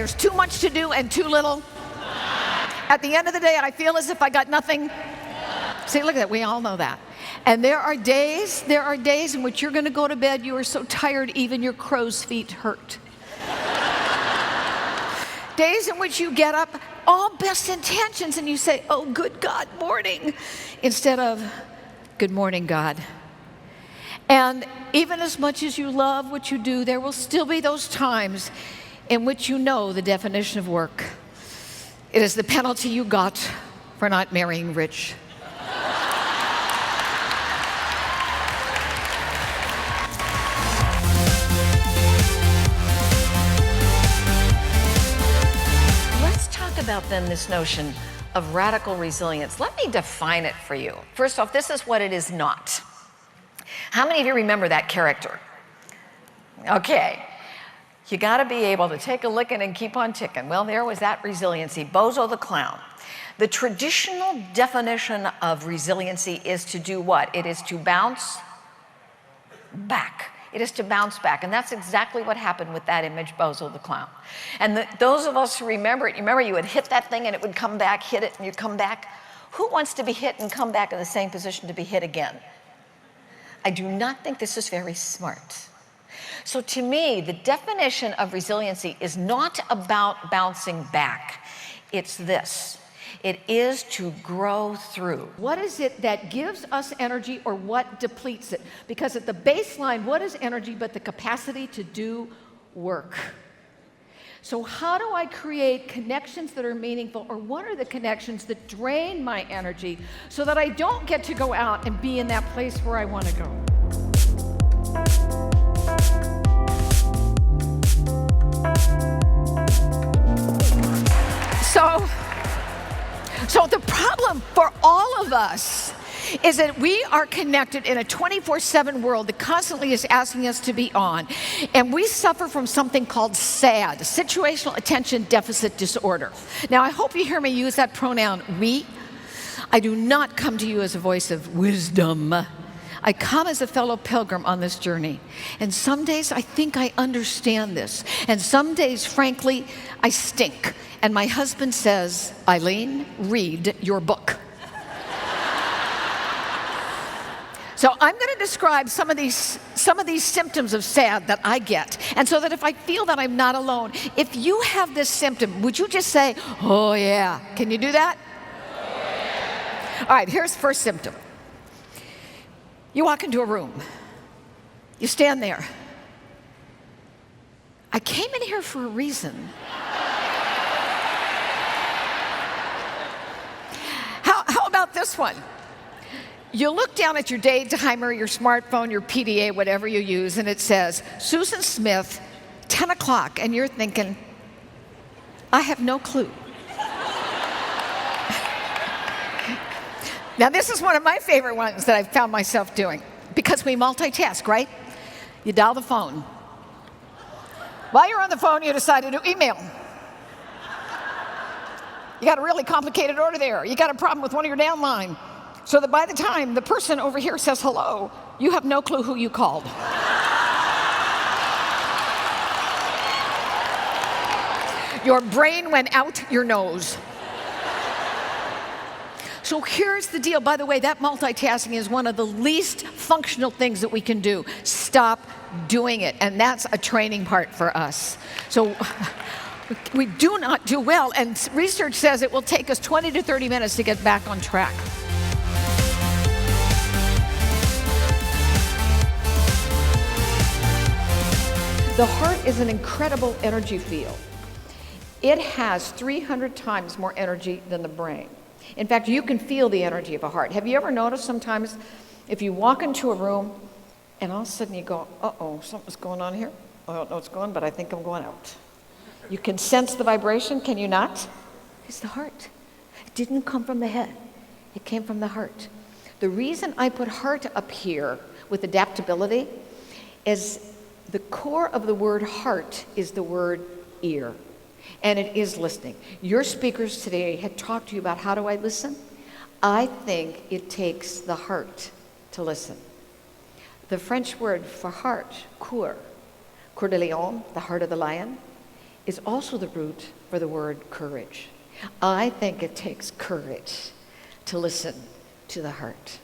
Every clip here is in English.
there's too much to do and too little? At the end of the day, I feel as if I got nothing. See, look at that, we all know that. And there are days in which you're gonna go to bed, you are so tired, even your crow's feet hurt. Days in which you get up, all best intentions, and you say, oh, good God, morning, instead of, good morning, God. And even as much as you love what you do, there will still be those times in which you know the definition of work. It is the penalty you got for not marrying rich. Let's talk about then this notion of radical resilience. Let me define it for you. First off, this is what it is not. How many of you remember that character? Okay. You got to be able to take a licking and keep on ticking. Well, there was that resiliency, Bozo the Clown. The traditional definition of resiliency is to do what? It is to bounce back. It is to bounce back. And that's exactly what happened with that image, Bozo the Clown. And those of us who remember it, you remember you would hit that thing and it would come back, hit it and you'd come back. Who wants to be hit and come back in the same position to be hit again? I do not think this is very smart. So to me, the definition of resiliency is not about bouncing back. It's this. It is to grow through. What is it that gives us energy or what depletes it? Because at the baseline, what is energy but the capacity to do work? So how do I create connections that are meaningful, or what are the connections that drain my energy so that I don't get to go out and be in that place where I want to go? So the problem for all of us is that we are connected in a 24/7 world that constantly is asking us to be on. And we suffer from something called SAD, situational attention deficit disorder. Now, I hope you hear me use that pronoun, we. I do not come to you as a voice of wisdom. I come as a fellow pilgrim on this journey. And some days I think I understand this. And some days, frankly, I stink. And my husband says, Eileen, read your book. So I'm going to describe some of these symptoms of SAD that I get. And so that if I feel that I'm not alone, if you have this symptom, would you just say, oh yeah. Can you do that? Oh, yeah. All right, here's the first symptom. You walk into a room. You stand there. I came in here for a reason. How about this one? You look down at your day timer, your smartphone, your PDA, whatever you use, and it says, Susan Smith, 10 o'clock, and you're thinking, I have no clue. Now, this is one of my favorite ones that I've found myself doing, because we multitask, right? You dial the phone. While you're on the phone, you decide to do email. You got a really complicated order there. You got a problem with one of your downline. So that by the time the person over here says hello, you have no clue who you called. Your brain went out your nose. So here's the deal. By the way, that multitasking is one of the least functional things that we can do. Stop doing it. And that's a training part for us. So we do not do well. And research says it will take us 20 to 30 minutes to get back on track. The heart is an incredible energy field. It has 300 times more energy than the brain. In fact, you can feel the energy of a heart. Have you ever noticed sometimes if you walk into a room and all of a sudden you go, uh-oh, something's going on here? I don't know what's going on, but I think I'm going out. You can sense the vibration, can you not? It's the heart. It didn't come from the head. It came from the heart. The reason I put heart up here with adaptability is the core of the word heart is the word ear. And it is listening. Your speakers today had talked to you about how do I listen? I think it takes the heart to listen. The French word for heart, coeur de lion, the heart of the lion, is also the root for the word courage. I think it takes courage to listen to the heart.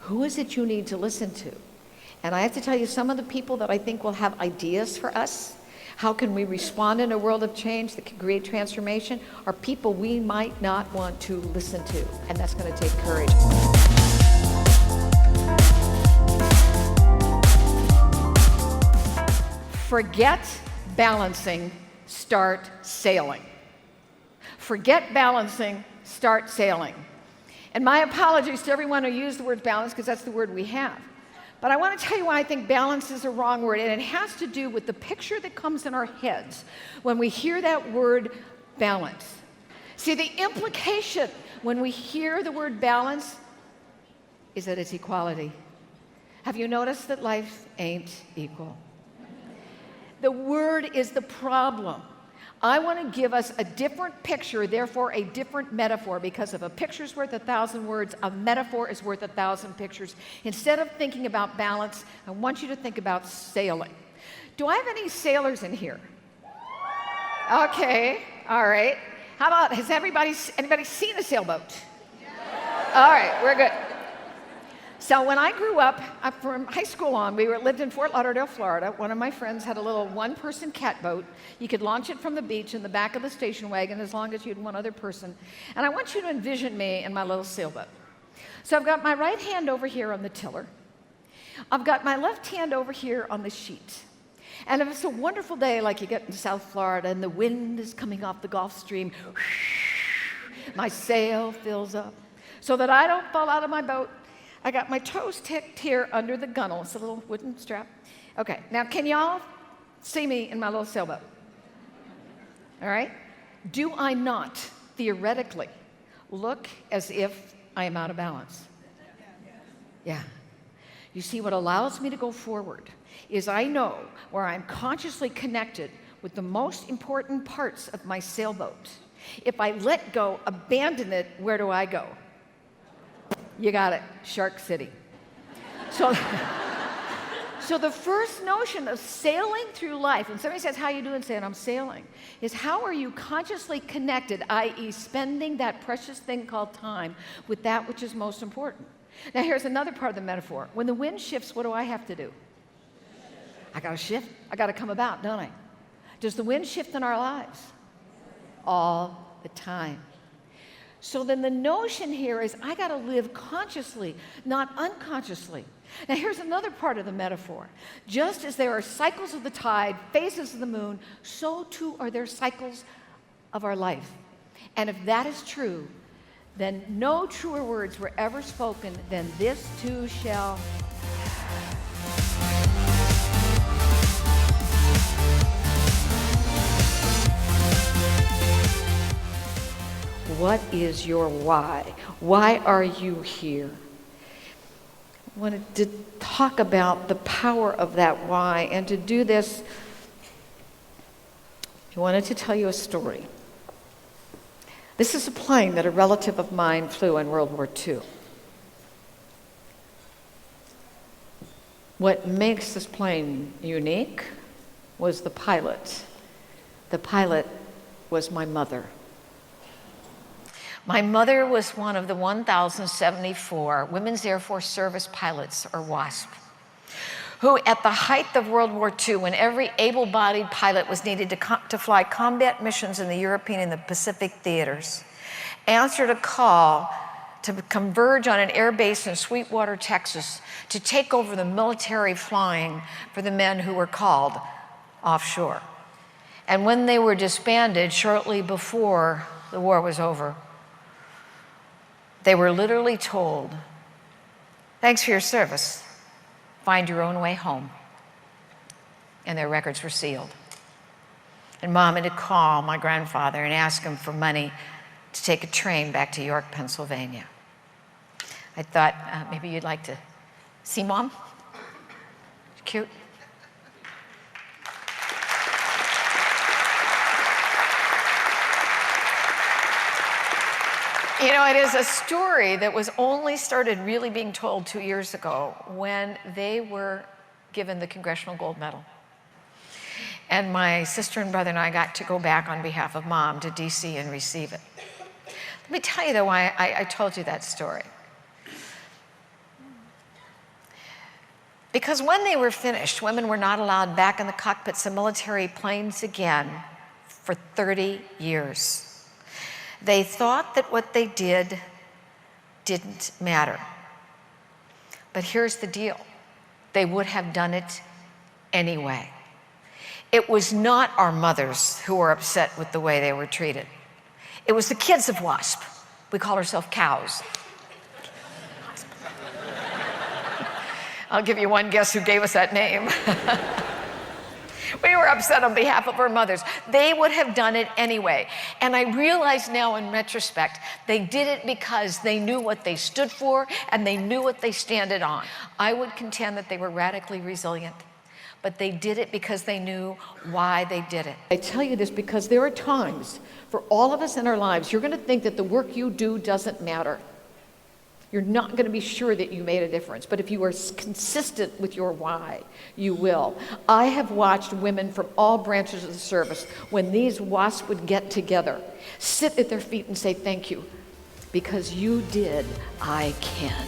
Who is it you need to listen to? And I have to tell you, some of the people that I think will have ideas for us, how can we respond in a world of change that can create transformation, are people we might not want to listen to. And that's going to take courage. Forget balancing, start sailing. Forget balancing, start sailing. And my apologies to everyone who used the word balance, because that's the word we have. But I want to tell you why I think balance is a wrong word, and it has to do with the picture that comes in our heads when we hear that word balance. See, the implication when we hear the word balance is that it's equality. Have you noticed that life ain't equal? The word is the problem. I want to give us a different picture, therefore a different metaphor, because if a picture's worth 1,000 words, a metaphor is worth 1,000 pictures. Instead of thinking about balance, I want you to think about sailing. Do I have any sailors in here? Okay, all right. How about, has anybody seen a sailboat? All right, we're good. So when I grew up from high school on, we lived in Fort Lauderdale, Florida. One of my friends had a little one-person catboat. You could launch it from the beach in the back of the station wagon as long as you had one other person. And I want you to envision me in my little sailboat. So I've got my right hand over here on the tiller. I've got my left hand over here on the sheet. And if it's a wonderful day like you get in South Florida and the wind is coming off the Gulf Stream, my sail fills up so that I don't fall out of my boat. I got my toes ticked here under the gunnel. It's a little wooden strap. Okay, now can y'all see me in my little sailboat? All right? Do I not, theoretically, look as if I am out of balance? Yeah. You see, what allows me to go forward is I know where I'm consciously connected with the most important parts of my sailboat. If I let go, abandon it, where do I go? You got it, Shark City. So the first notion of sailing through life, when somebody says, how you doing, saying, I'm sailing, is how are you consciously connected, i.e. spending that precious thing called time with that which is most important. Now here's another part of the metaphor. When the wind shifts, what do I have to do? I gotta shift, I gotta come about, don't I? Does the wind shift in our lives? All the time. So then the notion here is I got to live consciously, not unconsciously. Now here's another part of the metaphor. Just as there are cycles of the tide, phases of the moon, so too are there cycles of our life. And if that is true, then no truer words were ever spoken than this too shall. What is your why? Why are you here? I wanted to talk about the power of that why, and to do this, I wanted to tell you a story. This is a plane that a relative of mine flew in World War II. What makes this plane unique was the pilot. The pilot was my mother. My mother was one of the 1,074 Women's Air Force Service pilots, or WASP, who at the height of World War II, when every able-bodied pilot was needed to fly combat missions in the European and the Pacific theaters, answered a call to converge on an air base in Sweetwater, Texas, to take over the military flying for the men who were called offshore. And when they were disbanded shortly before the war was over, they were literally told, thanks for your service, find your own way home. And their records were sealed. And Mom had to call my grandfather and ask him for money to take a train back to York, Pennsylvania. I thought maybe you'd like to see Mom? Cute. You know, it is a story that was only started really being told 2 years ago when they were given the Congressional Gold Medal. And my sister and brother and I got to go back on behalf of Mom to DC and receive it. Let me tell you, though, why I told you that story. Because when they were finished, women were not allowed back in the cockpits of military planes again for 30 years. They thought that what they did didn't matter. But here's the deal. They would have done it anyway. It was not our mothers who were upset with the way they were treated. It was the kids of WASP. We call ourselves cows. I'll give you one guess who gave us that name. We were upset on behalf of our mothers. They would have done it anyway. And I realize now in retrospect, they did it because they knew what they stood for and they knew what they standed on. I would contend that they were radically resilient, but they did it because they knew why they did it. I tell you this because there are times for all of us in our lives, you're going to think that the work you do doesn't matter. You're not going to be sure that you made a difference. But if you are consistent with your why, you will. I have watched women from all branches of the service, when these WASP would get together, sit at their feet and say, thank you, because you did, I can.